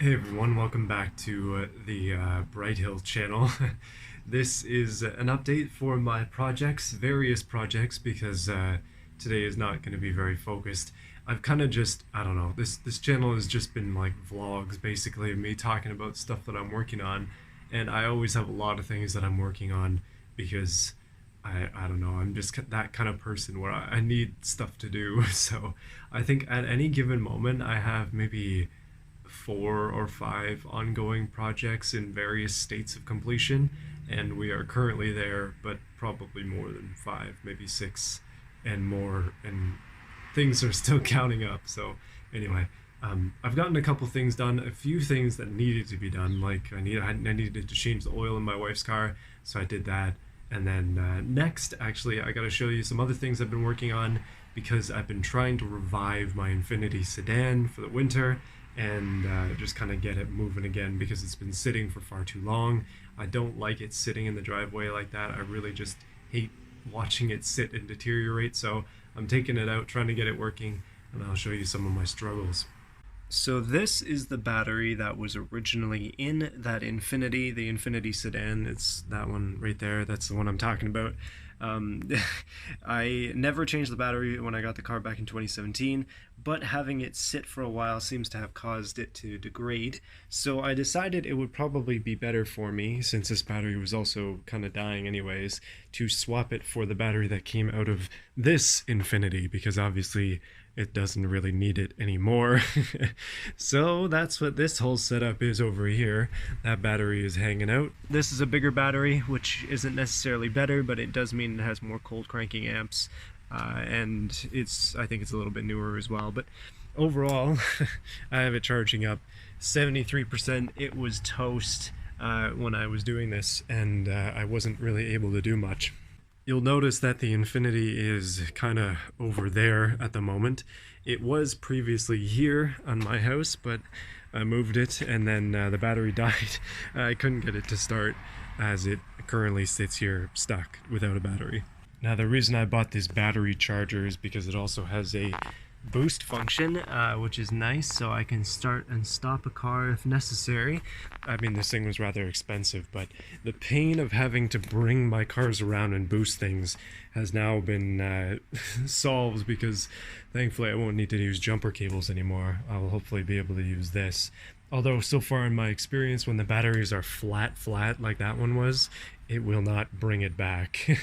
Hey everyone, welcome back to the Brighthill channel. This is an update for my projects, various projects, because today is not going to be very focused. I've kind of just, I don't know, this channel has just been like vlogs, basically, of me talking about stuff that I'm working on, and I always have a lot of things that I'm working on because I don't know, I'm just that kind of person where I need stuff to do. So I think at any given moment I have maybe 4 or 5 ongoing projects in various states of completion, and we are currently there, but probably more than 5, maybe 6, and more, and things are still counting up. So, anyway, I've gotten a couple things done, a few things that needed to be done, like I needed to change the oil in my wife's car, so I did that. And then next, actually, I got to show you some other things I've been working on because I've been trying to revive my Infiniti sedan for the winter and just kind of get it moving again because it's been sitting for far too long. I don't like it sitting in the driveway like that. I really just hate watching it sit and deteriorate. So I'm taking it out, trying to get it working, and I'll show you some of my struggles. So this is the battery that was originally in that Infiniti, the Infiniti sedan. It's that one right there. That's the one I'm talking about. Um, I never changed the battery when I got the car back in 2017, but having it sit for a while seems to have caused it to degrade. So I decided it would probably be better for me, since this battery was also kind of dying anyways, to swap it for the battery that came out of this Infiniti, because obviously it doesn't really need it anymore. So that's what this whole setup is over here. That battery is hanging out. This is a bigger battery, which isn't necessarily better, but it does mean it has more cold cranking amps, and I think it's a little bit newer as well. But overall, I have it charging up 73%. It was toast when I was doing this, and I wasn't really able to do much. You'll notice that the Infiniti is kind of over there at the moment. It was previously here on my house, but I moved it and then the battery died. I couldn't get it to start as it currently sits here stuck without a battery. Now the reason I bought this battery charger is because it also has a boost function, which is nice, so I can start and stop a car if necessary. I mean, this thing was rather expensive, but the pain of having to bring my cars around and boost things has now been solved, because thankfully I won't need to use jumper cables anymore. I will hopefully be able to use this. Although so far in my experience, when the batteries are flat like that one was, it will not bring it back.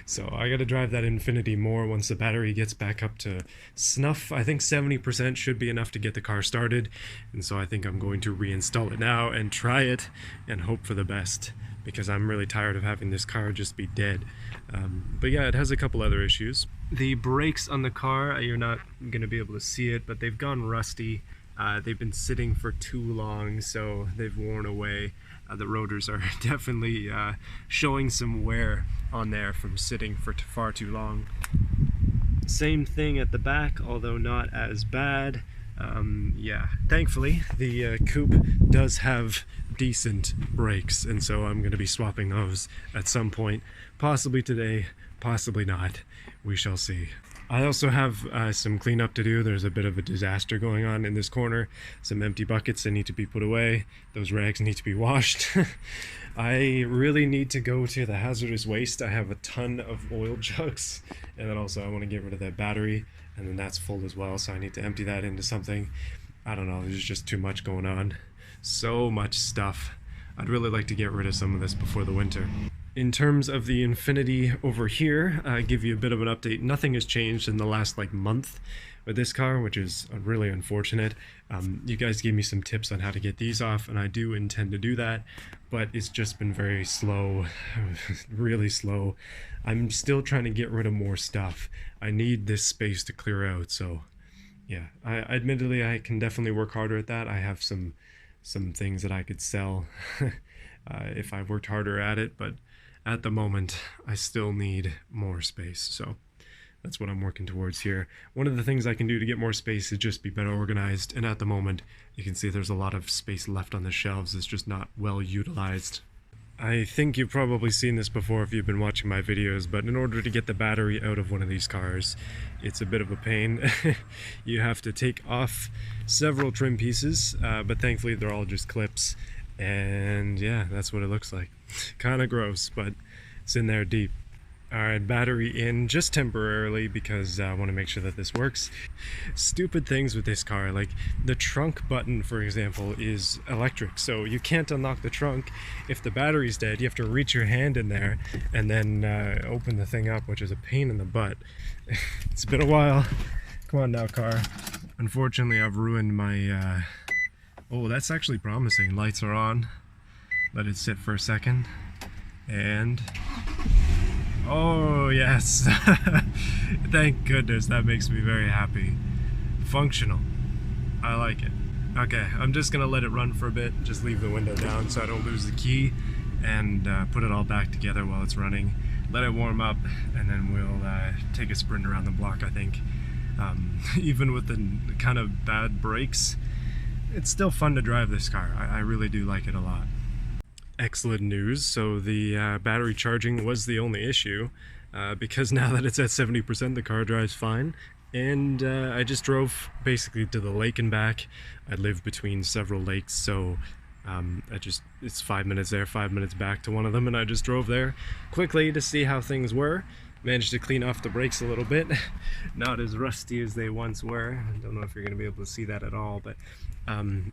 So I gotta drive that Infiniti more once the battery gets back up to snuff. I think 70% should be enough to get the car started, and so I think I'm going to reinstall it now and try it and hope for the best, because I'm really tired of having this car just be dead. But yeah, it has a couple other issues. The brakes on the car, you're not gonna be able to see it, but they've gone rusty. They've been sitting for too long, so they've worn away. The rotors are definitely showing some wear on there from sitting for far too long. Same thing at the back, although not as bad. Yeah, thankfully the coupe does have decent brakes, and so I'm going to be swapping those at some point, possibly today, possibly not. We shall see. I also have some cleanup to do. There's a bit of a disaster going on in this corner. Some empty buckets that need to be put away. Those rags need to be washed. I really need to go to the hazardous waste. I have a ton of oil jugs, and then also I want to get rid of that battery, and then that's full as well, so I need to empty that into something. I don't know, there's just too much going on. So much stuff. I'd really like to get rid of some of this before the winter. In terms of the Infiniti over here, I give you a bit of an update. Nothing has changed in the last month with this car, which is really unfortunate. You guys gave me some tips on how to get these off, and I do intend to do that, but it's just been very slow, really slow. I'm still trying to get rid of more stuff. I need this space to clear out, so yeah. Admittedly, I can definitely work harder at that. I have some things that I could sell if I worked harder at it, but at the moment, I still need more space, so that's what I'm working towards here. One of the things I can do to get more space is just be better organized, and at the moment, you can see there's a lot of space left on the shelves. It's just not well utilized. I think you've probably seen this before if you've been watching my videos, but in order to get the battery out of one of these cars, it's a bit of a pain. You have to take off several trim pieces, but thankfully they're all just clips. And yeah, that's what it looks like. Kind of gross, but it's in there deep. Alright, battery in just temporarily because I want to make sure that this works. Stupid things with this car, like the trunk button, for example, is electric, so you can't unlock the trunk if the battery's dead. You have to reach your hand in there and then open the thing up, which is a pain in the butt. It's been a while. Come on now, car. Unfortunately, I've ruined my... Oh, that's actually promising. Lights are on. Let it sit for a second. And... Oh, yes. Thank goodness. That makes me very happy. Functional. I like it. Okay, I'm just gonna let it run for a bit. Just leave the window down so I don't lose the key, and put it all back together while it's running. Let it warm up, and then we'll take a sprint around the block, I think. Even with the kind of bad brakes, it's still fun to drive this car. I really do like it a lot. Excellent news. So the battery charging was the only issue, because now that it's at 70%, the car drives fine. And I just drove basically to the lake and back. I live between several lakes, so it's 5 minutes there, 5 minutes back to one of them, and I just drove there quickly to see how things were. Managed to clean off the brakes a little bit. Not as rusty as they once were. I don't know if you're going to be able to see that at all, but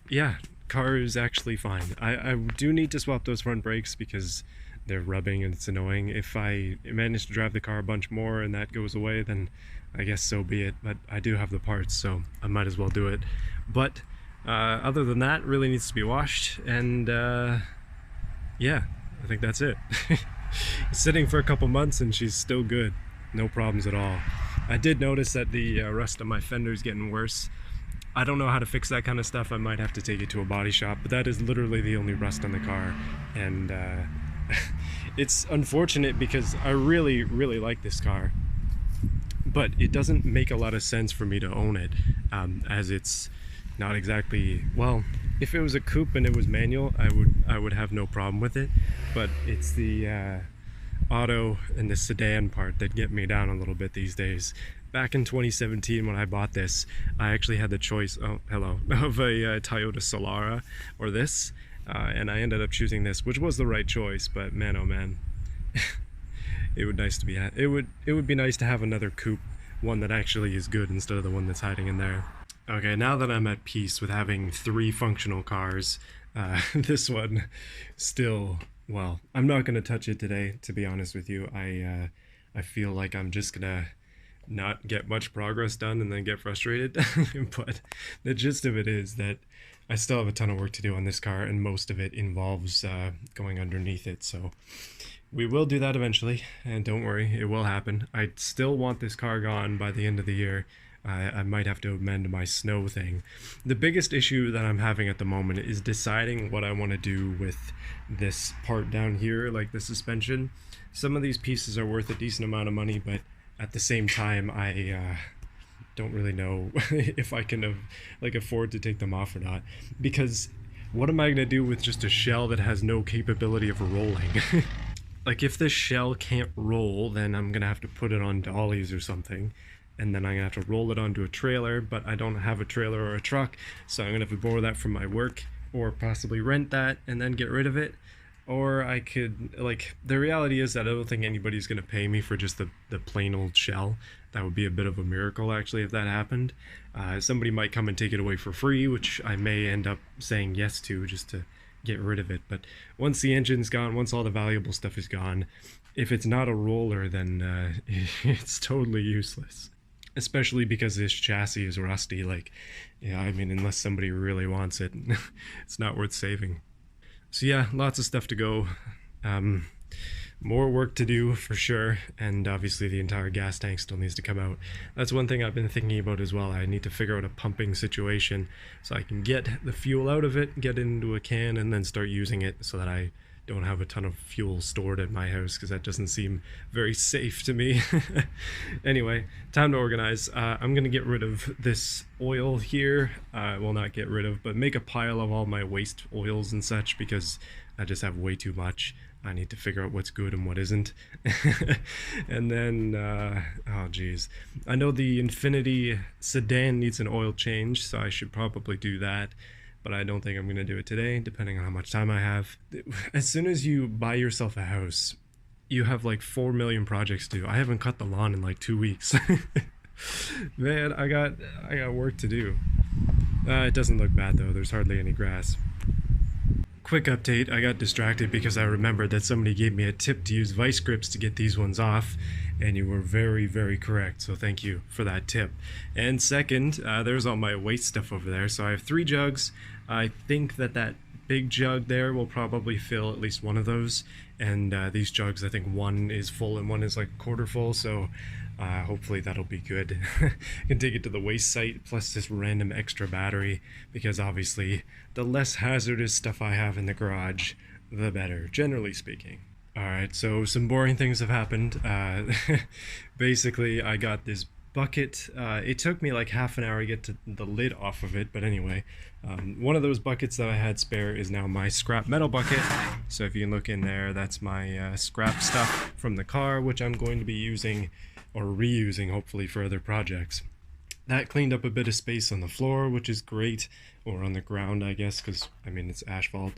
yeah, car is actually fine. I do need to swap those front brakes because they're rubbing and it's annoying. If I manage to drive the car a bunch more and that goes away, then I guess so be it. But I do have the parts, so I might as well do it. But other than that, really needs to be washed, and yeah, I think that's it. Sitting for a couple months and she's still good. No problems at all. I did notice that the rust on my fender is getting worse. I don't know how to fix that kind of stuff. I might have to take it to a body shop, but that is literally the only rust on the car. And it's unfortunate because I really, really like this car, but it doesn't make a lot of sense for me to own it, as it's not exactly, well, if it was a coupe and it was manual, I would have no problem with it, but it's the auto and the sedan part that get me down a little bit these days. Back in 2017 when I bought this, I actually had the choice, oh hello, of a Toyota Solara or this, and I ended up choosing this, which was the right choice, but man oh man, it would be nice to have another coupe, one that actually is good instead of the one that's hiding in there. Okay, now that I'm at peace with having 3 functional cars, this one still, well, I'm not going to touch it today, to be honest with you. I feel like I'm just going to not get much progress done and then get frustrated. But the gist of it is that I still have a ton of work to do on this car, and most of it involves going underneath it. So we will do that eventually, and don't worry, it will happen. I still want this car gone by the end of the year. I might have to amend my snow thing. The biggest issue that I'm having at the moment is deciding what I want to do with this part down here, like the suspension. Some of these pieces are worth a decent amount of money, but at the same time, I don't really know if I can afford to take them off or not. Because what am I going to do with just a shell that has no capability of rolling? Like, if this shell can't roll, then I'm going to have to put it on dollies or something. And then I'm going to have to roll it onto a trailer, but I don't have a trailer or a truck, so I'm going to have to borrow that from my work, or possibly rent that and then get rid of it. Or I could, like, the reality is that I don't think anybody's going to pay me for just the plain old shell. That would be a bit of a miracle, actually, if that happened. Somebody might come and take it away for free, which I may end up saying yes to just to get rid of it. But once the engine's gone, once all the valuable stuff is gone, if it's not a roller, then it's totally useless. Especially because this chassis is rusty. Like, yeah, I mean, unless somebody really wants it, it's not worth saving. So yeah, lots of stuff to go. More work to do for sure, and obviously the entire gas tank still needs to come out. That's one thing I've been thinking about as well. I need to figure out a pumping situation so I can get the fuel out of it, get it into a can, and then start using it so that I don't have a ton of fuel stored at my house because that doesn't seem very safe to me. Anyway, time to organize. I'm gonna get rid of this oil here. Well, not get rid of, but make a pile of all my waste oils and such because I just have way too much. I need to figure out what's good and what isn't. And then, oh geez. I know the Infiniti Sedan needs an oil change, so I should probably do that. But I don't think I'm going to do it today, depending on how much time I have. As soon as you buy yourself a house, you have like 4 million projects to do. I haven't cut the lawn in like 2 weeks. Man, I got work to do. It doesn't look bad though, there's hardly any grass. Quick update, I got distracted because I remembered that somebody gave me a tip to use vice grips to get these ones off, and you were very, very correct, so thank you for that tip. And second, there's all my waste stuff over there, so I have 3 jugs. I think that big jug there will probably fill at least one of those, and these jugs, I think one is full and one is like a quarter full, so hopefully that'll be good. I can take it to the waste site plus this random extra battery because obviously the less hazardous stuff I have in the garage, the better, generally speaking. Alright, so some boring things have happened. Basically, I got this bucket. It took me like half an hour to get the lid off of it, but anyway, one of those buckets that I had spare is now my scrap metal bucket. So if you can look in there, that's my scrap stuff from the car, which I'm going to be using or reusing hopefully for other projects. That cleaned up a bit of space on the floor, which is great, or on the ground I guess, because I mean it's asphalt.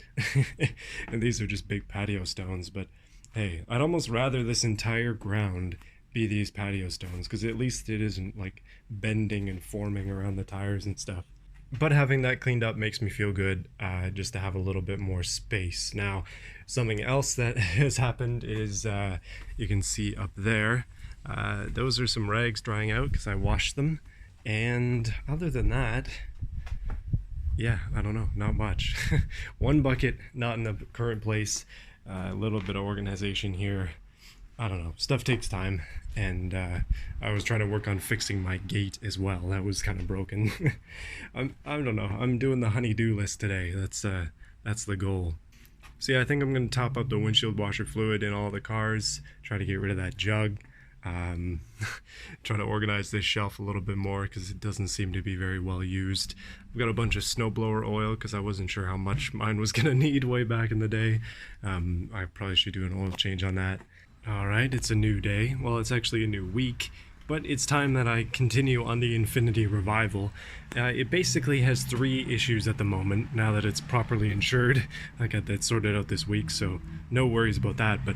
And these are just big patio stones, but hey, I'd almost rather this entire ground be these patio stones, because at least it isn't like bending and forming around the tires and stuff. But having that cleaned up makes me feel good, just to have a little bit more space. Now, something else that has happened is, you can see up there, those are some rags drying out because I washed them. And other than that, yeah, I don't know, not much. One bucket, not in the current place, a little bit of organization here. I don't know, stuff takes time, and I was trying to work on fixing my gate as well. That was kind of broken. I don't know, I'm doing the honey-do list today. That's the goal. So yeah, I think I'm going to top up the windshield washer fluid in all the cars, try to get rid of that jug. Trying to organize this shelf a little bit more because it doesn't seem to be very well used. I've got a bunch of snowblower oil because I wasn't sure how much mine was going to need way back in the day. I probably should do an oil change on that. Alright, it's a new day. Well, it's actually a new week, but it's time that I continue on the Infiniti revival. It basically has 3 issues at the moment, now that it's properly insured. I got that sorted out this week, so no worries about that, but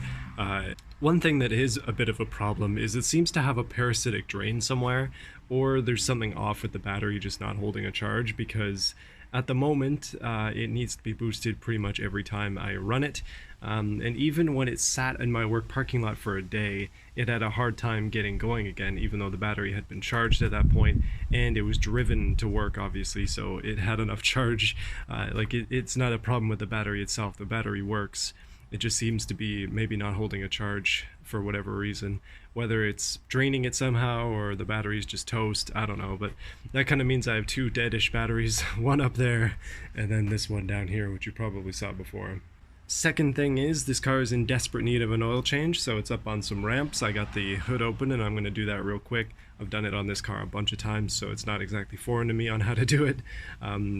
one thing that is a bit of a problem is it seems to have a parasitic drain somewhere, or there's something off with the battery just not holding a charge, because at the moment it needs to be boosted pretty much every time I run it. And even when it sat in my work parking lot for a day, it had a hard time getting going again, even though the battery had been charged at that point, and it was driven to work obviously, so it had enough charge. It's not a problem with the battery itself, the battery works. It just seems to be maybe not holding a charge for whatever reason. Whether it's draining it somehow or the battery's just toast, I don't know. But that kind of means I have 2 deadish batteries, one up there and then this one down here, which you probably saw before. Second thing is, this car is in desperate need of an oil change, so it's up on some ramps. I got the hood open and I'm going to do that real quick. I've done it on this car a bunch of times, so it's not exactly foreign to me on how to do it.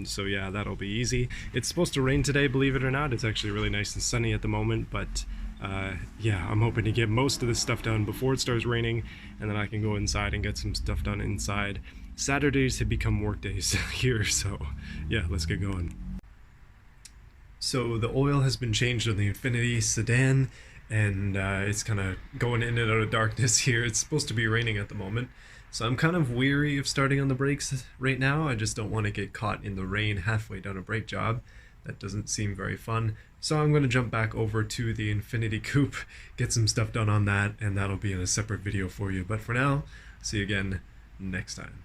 So yeah, that'll be easy. It's supposed to rain today, believe it or not. It's actually really nice and sunny at the moment, but yeah, I'm hoping to get most of this stuff done before it starts raining, and then I can go inside and get some stuff done inside. Saturdays have become work days here, so yeah, let's get going. So the oil has been changed on the Infiniti Sedan, and it's kind of going in and out of darkness here. It's supposed to be raining at the moment, so I'm kind of weary of starting on the brakes right now. I just don't want to get caught in the rain halfway done a brake job. That doesn't seem very fun. So I'm going to jump back over to the Infiniti Coupe, get some stuff done on that, and that'll be in a separate video for you. But for now, see you again next time.